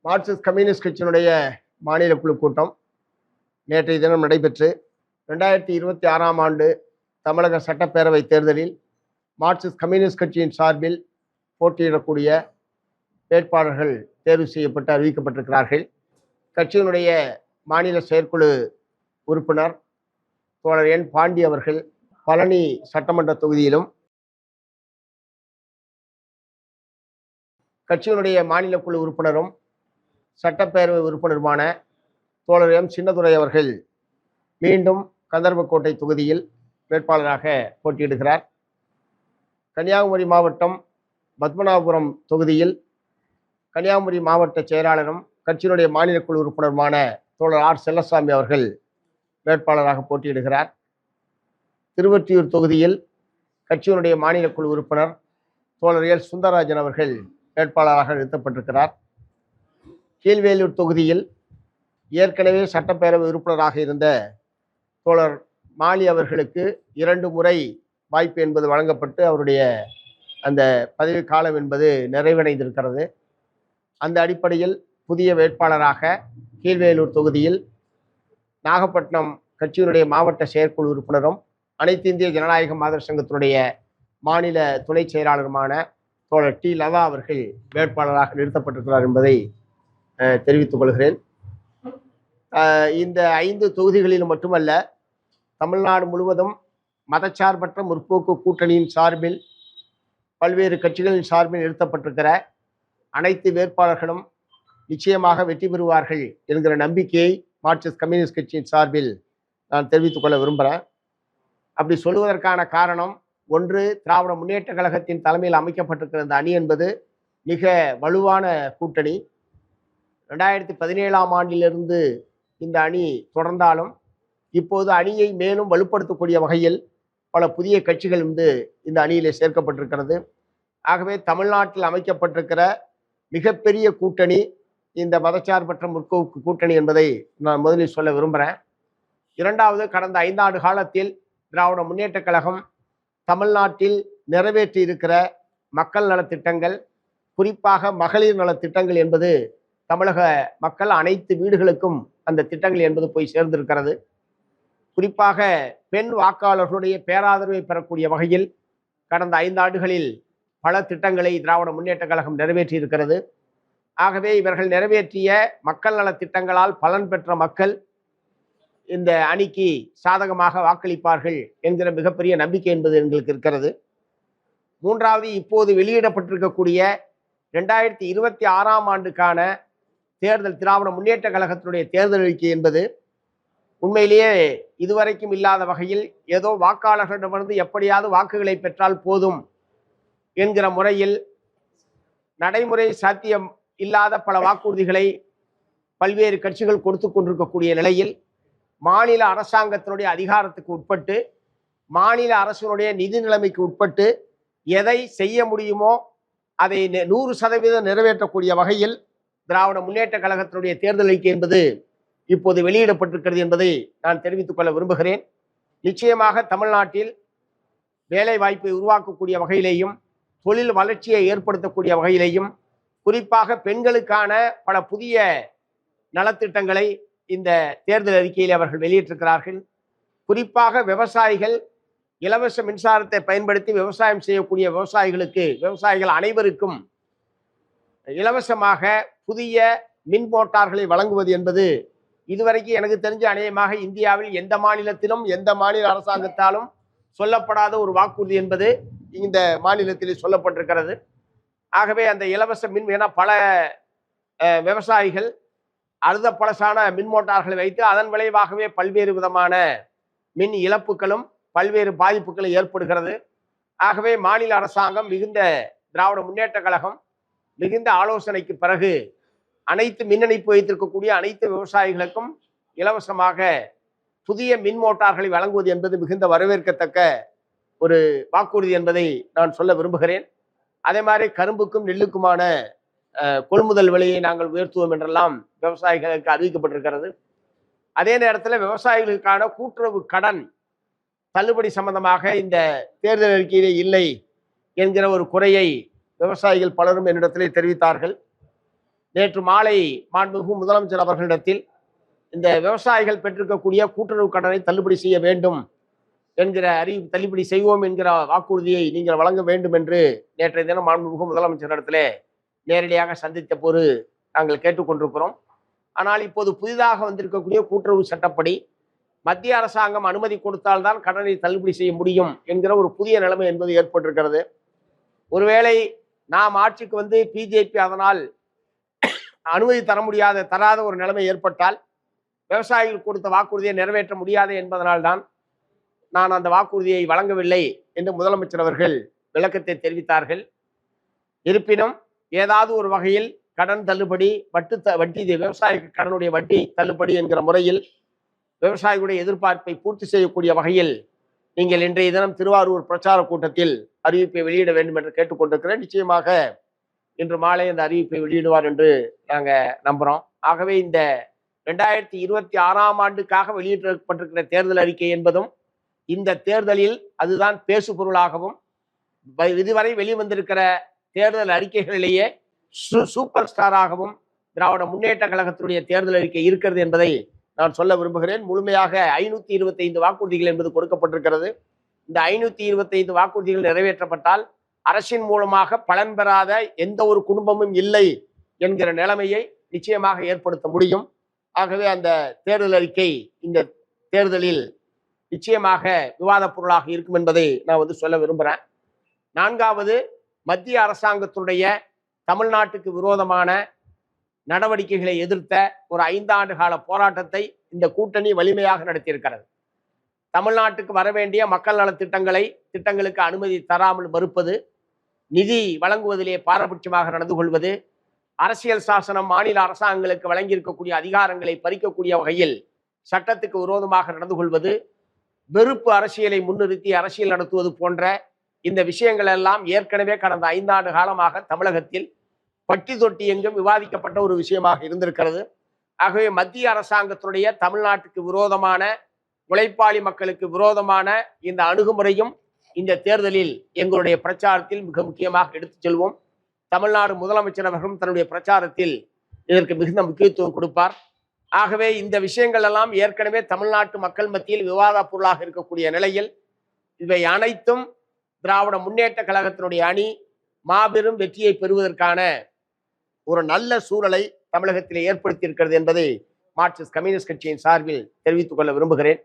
Marxist communist கட்சியினுடைய மாநில குழு கூட்டம் நேற்றைய தினம் நடைபெற்று 2026ஆம் ஆண்டு தமிழக சட்டப்பேரவை தேர்தலில் மார்க்சிஸ்ட் கம்யூனிஸ்ட் கட்சியின் சார்பில் போட்டியிடக்கூடிய வேட்பாளர்கள் தேர்வு செய்யப்பட்டு அறிவிக்கப்பட்டிருக்கிறார்கள். கட்சியினுடைய மாநில செயற்குழு உறுப்பினர் தோழர் என் பாண்டி அவர்கள் பழனி சட்டமன்ற தொகுதியிலும், கட்சியினுடைய மாநில குழு உறுப்பினரும் சட்டப்பேரவை உறுப்பினருமான தோழர் எம் சின்னதுரை அவர்கள் மீண்டும் கந்தர்வக்கோட்டை தொகுதியில் வேட்பாளராக போட்டியிடுகிறார். கன்னியாகுமரி மாவட்டம் பத்மநாபபுரம் தொகுதியில் கன்னியாகுமரி மாவட்ட செயலாளரும் கட்சியினுடைய மாநில குழு உறுப்பினருமான தோழர் ஆர் செல்லசாமி அவர்கள் வேட்பாளராக போட்டியிடுகிறார். திருவொற்றியூர் தொகுதியில் கட்சியினுடைய மாநில குழு உறுப்பினர் தோழர் எல் சுந்தரராஜன் அவர்கள் வேட்பாளராக நிறுத்தப்பட்டிருக்கிறார். கீழ்வேலூர் தொகுதியில் ஏற்கனவே சட்டப்பேரவை உறுப்பினராக இருந்த தோழர் மாலி அவர்களுக்கு 2 முறை வாய்ப்பு என்பது வழங்கப்பட்டு அவருடைய அந்த பதவி காலம் என்பது நிறைவடைந்திருக்கிறது. அந்த அடிப்படையில் புதிய வேட்பாளராக கீழ்வேலூர் தொகுதியில் நாகப்பட்டினம் கட்சியினுடைய மாவட்ட செயற்குழு உறுப்பினரும் அனைத்து இந்திய ஜனநாயக மாதர் சங்கத்தினுடைய மாநில துணை செயலாளருமான தோழர் டி லதா அவர்கள் வேட்பாளராக நிறுத்தப்பட்டிருக்கிறார் என்பதை தெரிவித்துக் கொள்கிறேன். இந்த 5 தொகுதிகளிலும் மட்டுமல்ல, தமிழ்நாடு முழுவதும் மதச்சார்பற்ற முற்போக்கு கூட்டணியின் சார்பில் பல்வேறு கட்சிகளின் சார்பில் நிறுத்தப்பட்டிருக்கிற அனைத்து வேட்பாளர்களும் நிச்சயமாக வெற்றி பெறுவார்கள் என்கிற நம்பிக்கையை மார்க்சிஸ்ட் கம்யூனிஸ்ட் கட்சியின் சார்பில் நான் தெரிவித்துக் கொள்ள விரும்புகிறேன். அப்படி சொல்வதற்கான காரணம், ஒன்று, திராவிட முன்னேற்ற கழகத்தின் தலைமையில் அமைக்கப்பட்டிருக்கிற இந்த அணி என்பது மிக வலுவான கூட்டணி. 2017ஆம் ஆண்டிலிருந்து இந்த அணி தொடர்ந்தாலும் இப்போது அணியை மேலும் வலுப்படுத்தக்கூடிய வகையில் பல புதிய கட்சிகள் இந்த அணியிலே சேர்க்கப்பட்டிருக்கிறது. ஆகவே தமிழ்நாட்டில் அமைக்கப்பட்டிருக்கிற மிகப்பெரிய கூட்டணி இந்த மதச்சார்பற்ற முற்போக்கு கூட்டணி என்பதை நான் முதலில் சொல்ல விரும்புகிறேன். இரண்டாவது, கடந்த 5 ஆண்டு காலத்தில் திராவிட முன்னேற்ற கழகம் தமிழ்நாட்டில் நிறைவேற்றி இருக்கிற மக்கள் நலத்திட்டங்கள், குறிப்பாக மகளிர் நலத்திட்டங்கள் என்பது தமிழக மக்கள் அனைத்து வீடுகளுக்கும் அந்த திட்டங்கள் என்பது போய் சேர்ந்திருக்கிறது. குறிப்பாக பெண் வாக்காளர்களுடைய பேராதரவை பெறக்கூடிய வகையில் கடந்த 5 ஆண்டுகளில் பல திட்டங்களை திராவிட முன்னேற்ற கழகம் நிறைவேற்றி இருக்கிறது. ஆகவே இவர்கள் நிறைவேற்றிய மக்கள் நல திட்டங்களால் பலன் பெற்ற மக்கள் இந்த அணிக்கு சாதகமாக வாக்களிப்பார்கள் என்கிற மிகப்பெரிய நம்பிக்கை என்பது எங்களுக்கு இருக்கிறது. மூன்றாவது, இப்போது வெளியிடப்பட்டிருக்கக்கூடிய 2026ஆம் ஆண்டுக்கான தேர்தல், திராவிட முன்னேற்ற கழகத்தினுடைய தேர்தல் அறிக்கை என்பது உண்மையிலேயே இதுவரைக்கும் இல்லாத வகையில் ஏதோ வாக்காளர்களிடமிருந்து எப்படியாவது வாக்குகளை பெற்றால் போதும் என்கிற முறையில் நடைமுறை சாத்தியம் இல்லாத பல வாக்குறுதிகளை பல்வேறு கட்சிகள் கொடுத்து கொண்டிருக்கக்கூடிய நிலையில், மாநில அரசாங்கத்தினுடைய அதிகாரத்துக்கு உட்பட்டு, மாநில அரசினுடைய நிதி நிலைமைக்கு உட்பட்டு எதை செய்ய முடியுமோ அதை 100% நிறைவேற்றக்கூடிய வகையில் திராவிட முன்னேற்ற கழகத்தினுடைய தேர்தல் அறிக்கை என்பது இப்போது வெளியிடப்பட்டிருக்கிறது என்பதை நான் தெரிவித்துக் கொள்ள விரும்புகிறேன். நிச்சயமாக தமிழ்நாட்டில் வேலை வாய்ப்பை உருவாக்கக்கூடிய வகையிலேயும், தொழில் வளர்ச்சியை ஏற்படுத்தக்கூடிய வகையிலேயும், குறிப்பாக பெண்களுக்கான பல புதிய நலத்திட்டங்களை இந்த தேர்தல் அறிக்கையில் அவர்கள் வெளியிட்டிருக்கிறார்கள். குறிப்பாக விவசாயிகள் இலவச மின்சாரத்தை பயன்படுத்தி விவசாயம் செய்யக்கூடிய விவசாயிகள் அனைவருக்கும் இலவசமாக புதிய மின் மோட்டார்களை வழங்குவது என்பது இதுவரைக்கும் எனக்கு தெரிஞ்ச அநேகமாக இந்தியாவில் எந்த மாநிலத்திலும் எந்த மாநில அரசாங்கத்தாலும் சொல்லப்படாத ஒரு வாக்குறுதி என்பது இந்த மாநிலத்தில் சொல்லப்பட்டிருக்கிறது. ஆகவே அந்த இலவச மின், ஏன்னா பல விவசாயிகள் அழுத பழசான மின் மோட்டார்களை வைத்து அதன் விளைவாகவே பல்வேறு விதமான மின் இழப்புகளும் பல்வேறு பாதிப்புகளும் ஏற்படுகிறது. ஆகவே மாநில அரசாங்கம் திராவிட முன்னேற்ற கழகம் மிகுந்த ஆலோசனைக்கு பிறகு அனைத்து மின் இணைப்பு வைத்திருக்கக்கூடிய அனைத்து விவசாயிகளுக்கும் இலவசமாக புதிய மின் மோட்டார்களை வழங்குவது என்பது மிகுந்த வரவேற்கத்தக்க ஒரு வாக்குறுதி என்பதை நான் சொல்ல விரும்புகிறேன். அதே மாதிரி கரும்புக்கும் நெல்லுக்குமான கொள்முதல் விலையை நாங்கள் உயர்த்துவோம் என்றெல்லாம் விவசாயிகளுக்கு அறிவிக்கப்பட்டிருக்கிறது. அதே நேரத்தில் விவசாயிகளுக்கான கூட்டுறவு கடன் தள்ளுபடி சம்பந்தமாக இந்த தேர்தல் அறிக்கையிலே இல்லை என்கிற ஒரு குறையை விவசாயிகள் பலரும் என்னிடத்திலே தெரிவித்தார்கள். நேற்று மாலை மாண்புமிகு முதலமைச்சர் அவர்களிடத்தில் இந்த விவசாயிகள் பெற்றிருக்கக்கூடிய கூட்டுறவு கடனை தள்ளுபடி செய்ய வேண்டும் என்கிற தள்ளுபடி செய்வோம் என்கிற வாக்குறுதியை நீங்கள் வழங்க வேண்டும் என்று நேற்றைய தினம் மாண்புமிகு முதலமைச்சரிடத்திலே நேரடியாக சந்தித்த போது நாங்கள் கேட்டுக்கொண்டிருக்கிறோம். ஆனால் இப்போது புதிதாக வந்திருக்கக்கூடிய கூட்டுறவு சட்டப்படி மத்திய அரசாங்கம் அனுமதி கொடுத்தால்தான் கடனை தள்ளுபடி செய்ய முடியும் என்கிற ஒரு புதிய நிலைமை என்பது ஏற்பட்டிருக்கிறது. ஒருவேளை நாம் ஆட்சிக்கு வந்து பிஜேபி அதனால் அனுமதி தராத ஒரு நிலைமை ஏற்பட்டால் விவசாயிகள் கொடுத்த வாக்குறுதியை நிறைவேற்ற முடியாது என்பதனால்தான் நான் அந்த வாக்குறுதியை வழங்கவில்லை என்று முதலமைச்சர் அவர்கள் விளக்கத்தை தெரிவித்தார்கள். இருப்பினும் ஏதாவது ஒரு வகையில் கடன் தள்ளுபடி, வட்டி விவசாயிக்கு கடனுடைய வட்டி தள்ளுபடி என்கிற முறையில் விவசாயிகளுடைய எதிர்பார்ப்பை பூர்த்தி செய்யக்கூடிய வகையில் நீங்கள் இன்றைய தினம் திருவாரூர் பிரச்சார கூட்டத்தில் அறிவிப்பை வெளியிட வேண்டும் என்று கேட்டுக்கொண்டிருக்கிறேன். நிச்சயமாக இன்று மாலை அந்த அறிவிப்பை வெளியிடுவார் என்று நாங்கள் நம்புகிறோம். ஆகவே இந்த 2026ஆம் ஆண்டுக்காக வெளியிடப்பட்டிருக்கிற தேர்தல் அறிக்கை என்பதும் இந்த தேர்தலில் அதுதான் பேசு பொருளாகவும் இதுவரை வெளிவந்திருக்கிற தேர்தல் அறிக்கைகளிலேயே சூப்பர் ஸ்டாராகவும் திராவிட முன்னேற்ற கழகத்துடைய தேர்தல் அறிக்கை இருக்கிறது என்பதை நான் சொல்ல விரும்புகிறேன். முழுமையாக 525 வாக்குறுதிகள் என்பது கொடுக்கப்பட்டிருக்கிறது. இந்த 525 வாக்குறுதிகள் நிறைவேற்றப்பட்டால் அரசின் மூலமாக பலன் பெறாத எந்த ஒரு குடும்பமும் இல்லை என்கிற நிலைமையை நிச்சயமாக ஏற்படுத்த முடியும். ஆகவே அந்த தேர்தல் அறிக்கை இந்த தேர்தலில் நிச்சயமாக விவாத பொருளாக இருக்கும் என்பதை நான் சொல்ல விரும்புகிறேன். 4வது, மத்திய அரசாங்கத்துடைய தமிழ்நாட்டுக்கு விரோதமான நடவடிக்கைகளை எதிர்த்த ஒரு 5 ஆண்டு கால போராட்டத்தை இந்த கூட்டணி வலிமையாக நடத்தியிருக்கிறது. தமிழ்நாட்டுக்கு வரவேண்டிய மக்கள் நல திட்டங்களுக்கு அனுமதி தராமல் மறுப்பது, நிதி வழங்குவதிலே பாரபட்சமாக நடந்து கொள்வது, அரசியல் சாசனம் மாநில அரசாங்கங்களுக்கு வழங்கியிருக்கக்கூடிய அதிகாரங்களை பறிக்கக்கூடிய வகையில் சட்டத்துக்கு விரோதமாக நடந்து கொள்வது, வெறுப்பு அரசியலை முன்னிறுத்தி அரசியல் நடத்துவது போன்ற இந்த விஷயங்கள் எல்லாம் ஏற்கனவே கடந்த 5 ஆண்டு காலமாக தமிழகத்தில் பட்டி தொட்டி எங்கும் விவாதிக்கப்பட்ட ஒரு விஷயமாக இருந்திருக்கிறது. ஆகவே மத்திய அரசாங்கத்துடைய தமிழ்நாட்டுக்கு விரோதமான, உழைப்பாளி மக்களுக்கு விரோதமான இந்த அணுகுமுறையும் இந்த தேர்தலில் எங்களுடைய பிரச்சாரத்தில் மிக முக்கியமாக எடுத்துச் செல்வோம். தமிழ்நாடு முதலமைச்சர் அவர்களும் தன்னுடைய பிரச்சாரத்தில் இதற்கு மிகுந்த முக்கியத்துவம் கொடுப்பார். ஆகவே இந்த விஷயங்கள் எல்லாம் ஏற்கனவே தமிழ்நாட்டு மக்கள் மத்தியில் விவாத பொருளாக இருக்கக்கூடிய நிலையில் இவை அனைத்தும் திராவிட முன்னேற்ற கழகத்தினுடைய அணி மாபெரும் வெற்றியை பெறுவதற்கான ஒரு நல்ல சூழலை தமிழகத்திலே ஏற்படுத்தி இருக்கிறது என்பதை மார்க்சிஸ்ட் கம்யூனிஸ்ட் கட்சியின் சார்பில் தெரிவித்துக் கொள்ள விரும்புகிறேன்.